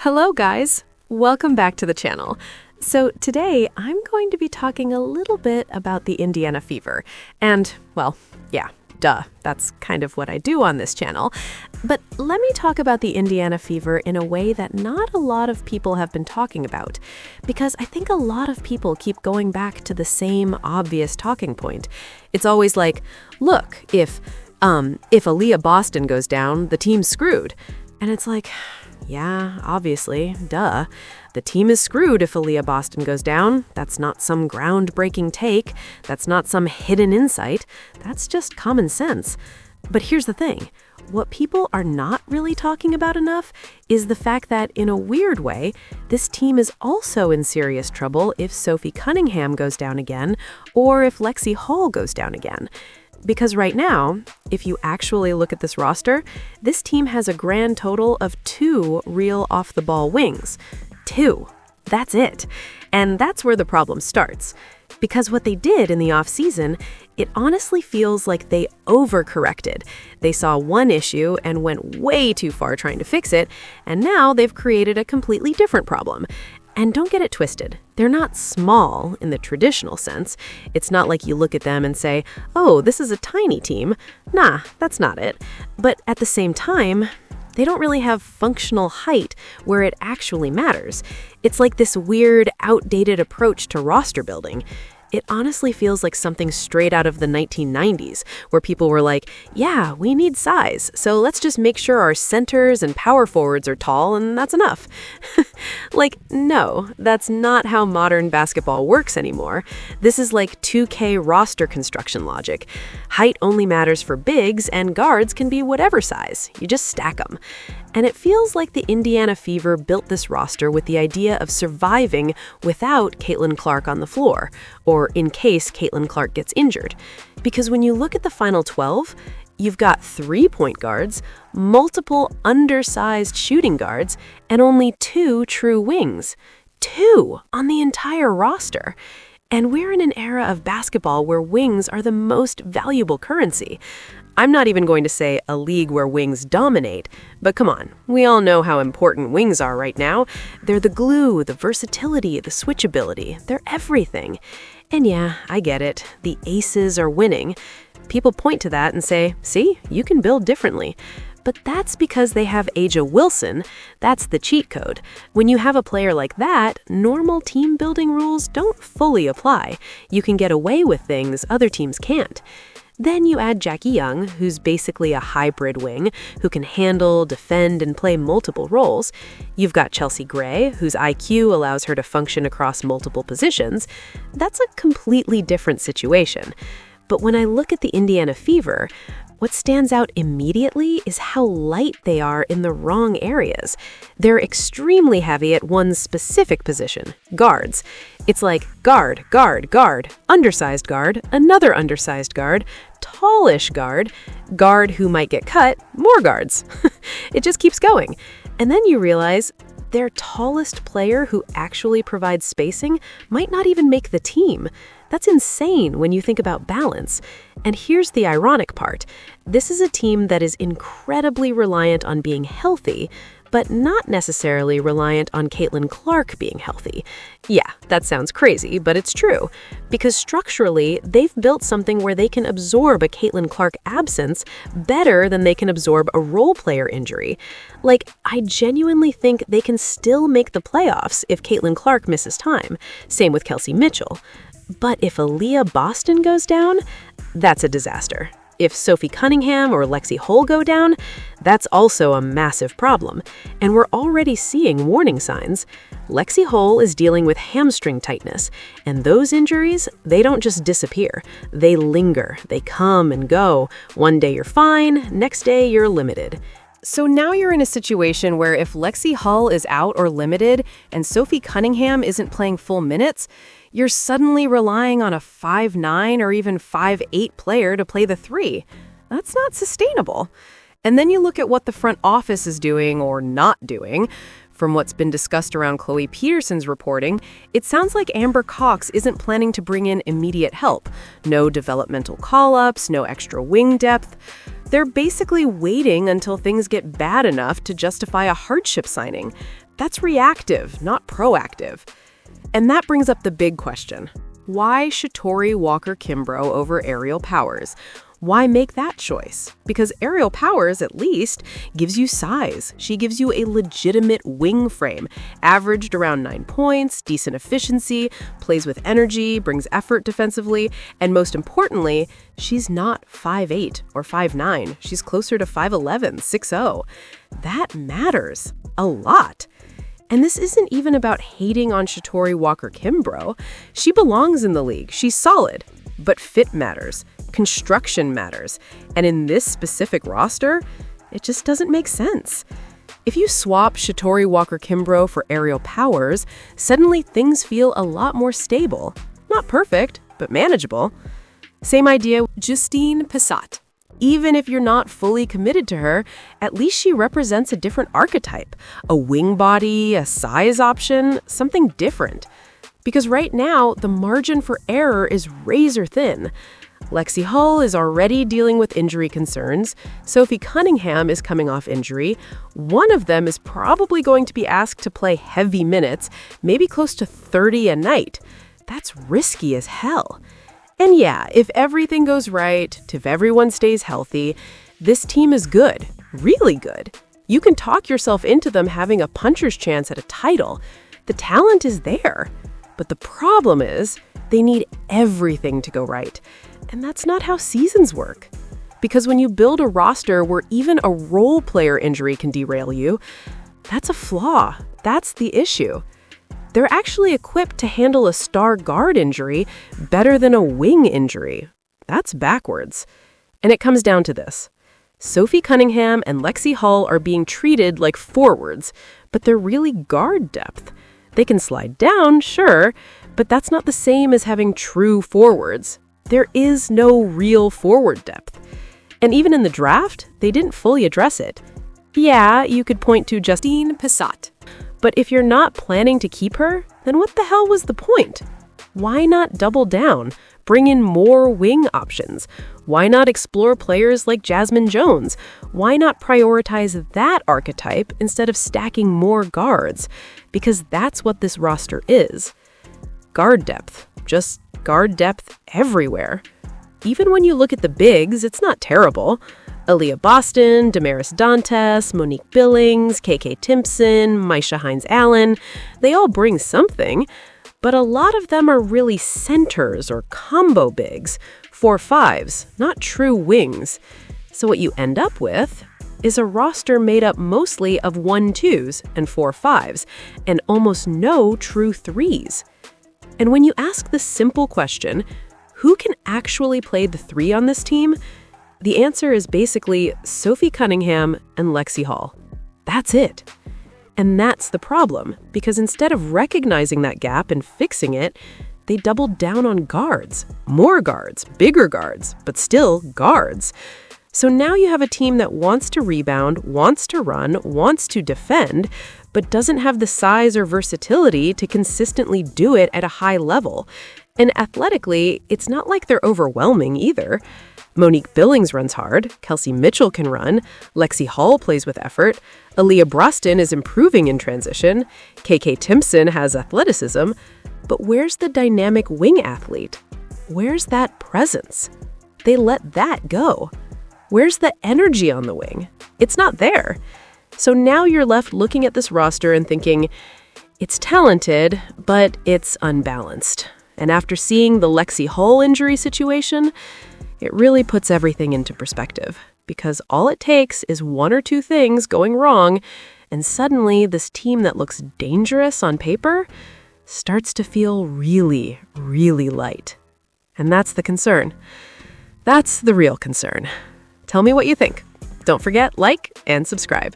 Hello guys, welcome back to the channel. So today I'm going to be talking a little bit about the Indiana Fever. And, well, yeah, duh, that's kind of what I do on this channel. But let me talk about the Indiana Fever in a way that not a lot of people have been talking about. Because I think a lot of people keep going back to the same obvious talking point. It's always like, look, if Aliyah Boston goes down, the team's screwed. And it's like, yeah, obviously, duh. The team is screwed if Aliyah Boston goes down. That's not some groundbreaking take. That's not some hidden insight. That's just common sense. But here's the thing. What people are not really talking about enough is the fact that, in a weird way, this team is also in serious trouble if Sophie Cunningham goes down again or if Lexie Hall goes down again. Because right now, if you actually look at this roster, this team has a grand total of 2 real off-the-ball wings. 2. That's it. And that's where the problem starts. Because what they did in the offseason, it honestly feels like they overcorrected. They saw one issue and went way too far trying to fix it, and now they've created a completely different problem. And don't get it twisted. They're not small in the traditional sense. It's not like you look at them and say, oh, this is a tiny team. Nah, that's not it. But at the same time, they don't really have functional height where it actually matters. It's like this weird, outdated approach to roster building. It honestly feels like something straight out of the 1990s, where people were like, yeah, we need size, so let's just make sure our centers and power forwards are tall, and that's enough. Like, no, that's not how modern basketball works anymore. This is like 2K roster construction logic. Height only matters for bigs, and guards can be whatever size. You just stack them. And it feels like the Indiana Fever built this roster with the idea of surviving without Caitlin Clark on the floor, or in case Caitlin Clark gets injured. Because when you look at the final 12, you've got 3 point guards, multiple undersized shooting guards, and only 2 true wings. 2 on the entire roster. And we're in an era of basketball where wings are the most valuable currency. I'm not even going to say a league where wings dominate, but come on, we all know how important wings are right now. They're the glue, the versatility, the switchability. They're everything. And yeah, I get it. The aces are winning. People point to that and say, see, you can build differently. But that's because they have A'ja Wilson. That's the cheat code. When you have a player like that, normal team building rules don't fully apply. You can get away with things other teams can't. Then you add Jackie Young, who's basically a hybrid wing, who can handle, defend, and play multiple roles. You've got Chelsea Gray, whose IQ allows her to function across multiple positions. That's a completely different situation. But when I look at the Indiana Fever, what stands out immediately is how light they are in the wrong areas. They're extremely heavy at one specific position, guards. It's like guard, guard, guard, undersized guard, another undersized guard, tallish guard, guard who might get cut, more guards. It just keeps going. And then you realize their tallest player who actually provides spacing might not even make the team. That's insane when you think about balance. And here's the ironic part. This is a team that is incredibly reliant on being healthy, but not necessarily reliant on Caitlin Clark being healthy. Yeah, that sounds crazy, but it's true. Because structurally, they've built something where they can absorb a Caitlin Clark absence better than they can absorb a role player injury. Like, I genuinely think they can still make the playoffs if Caitlin Clark misses time. Same with Kelsey Mitchell. But if Aliyah Boston goes down, that's a disaster. If Sophie Cunningham or Lexie Hall go down, that's also a massive problem. And we're already seeing warning signs. Lexie Hall is dealing with hamstring tightness, and those injuries, they don't just disappear. They linger, they come and go. One day you're fine, next day you're limited. So now you're in a situation where if Lexie Hall is out or limited and Sophie Cunningham isn't playing full minutes, you're suddenly relying on a 5'9" or even 5'8" player to play the 3. That's not sustainable. And then you look at what the front office is doing or not doing. From what's been discussed around Chloe Peterson's reporting, it sounds like Amber Cox isn't planning to bring in immediate help. No developmental call-ups, no extra wing depth. They're basically waiting until things get bad enough to justify a hardship signing. That's reactive, not proactive. And that brings up the big question. Why Shatori Walker-Kimbrough over Aerial Powers? Why make that choice? Because Aerial Powers, at least, gives you size. She gives you a legitimate wing frame, averaged around 9 points, decent efficiency, plays with energy, brings effort defensively, and most importantly, she's not 5'8" or 5'9". She's closer to 5'11", 6'0". That matters a lot. And this isn't even about hating on Shatori Walker-Kimbrough. She belongs in the league. She's solid. But fit matters. Construction matters. And in this specific roster, it just doesn't make sense. If you swap Shatori Walker-Kimbrough for Aerial Powers, suddenly things feel a lot more stable. Not perfect, but manageable. Same idea with Justine Pissot. Even if you're not fully committed to her, at least she represents a different archetype, a wing body, a size option, something different. Because right now, the margin for error is razor thin. Lexie Hull is already dealing with injury concerns. Sophie Cunningham is coming off injury. One of them is probably going to be asked to play heavy minutes, maybe close to 30 a night. That's risky as hell. And yeah, if everything goes right, if everyone stays healthy, this team is good, really good. You can talk yourself into them having a puncher's chance at a title. The talent is there. But the problem is, they need everything to go right. And that's not how seasons work. Because when you build a roster where even a role player injury can derail you, that's a flaw. That's the issue. They're actually equipped to handle a star guard injury better than a wing injury. That's backwards. And it comes down to this. Sophie Cunningham and Lexie Hull are being treated like forwards, but they're really guard depth. They can slide down, sure, but that's not the same as having true forwards. There is no real forward depth. And even in the draft, they didn't fully address it. Yeah, you could point to Justine Pissot. But if you're not planning to keep her, then what the hell was the point? Why not double down? Bring in more wing options. Why not explore players like Jasmine Jones? Why not prioritize that archetype instead of stacking more guards? Because that's what this roster is. Guard depth. Just guard depth everywhere. Even when you look at the bigs, it's not terrible. Aliyah Boston, Damaris Dantes, Monique Billings, KK Timpson, Maisha Hines-Allen, they all bring something, but a lot of them are really centers or combo bigs, 4-5s, not true wings. So what you end up with is a roster made up mostly of 1-2s and 4-5s, and almost no true 3s. And when you ask the simple question, who can actually play the 3 on this team? The answer is basically Sophie Cunningham and Lexie Hull. That's it. And that's the problem, because instead of recognizing that gap and fixing it, they doubled down on guards. More guards, bigger guards, but still guards. So now you have a team that wants to rebound, wants to run, wants to defend, but doesn't have the size or versatility to consistently do it at a high level. And athletically, it's not like they're overwhelming either. Monique Billings runs hard, Kelsey Mitchell can run, Lexie Hull plays with effort, Aliyah Boston is improving in transition, KK Timpson has athleticism, but where's the dynamic wing athlete? Where's that presence? They let that go. Where's the energy on the wing? It's not there. So now you're left looking at this roster and thinking, it's talented, but it's unbalanced. And after seeing the Lexie Hull injury situation, it really puts everything into perspective, because all it takes is 1 or 2 things going wrong, and suddenly this team that looks dangerous on paper starts to feel really, really light. And that's the concern. That's the real concern. Tell me what you think. Don't forget, like and subscribe.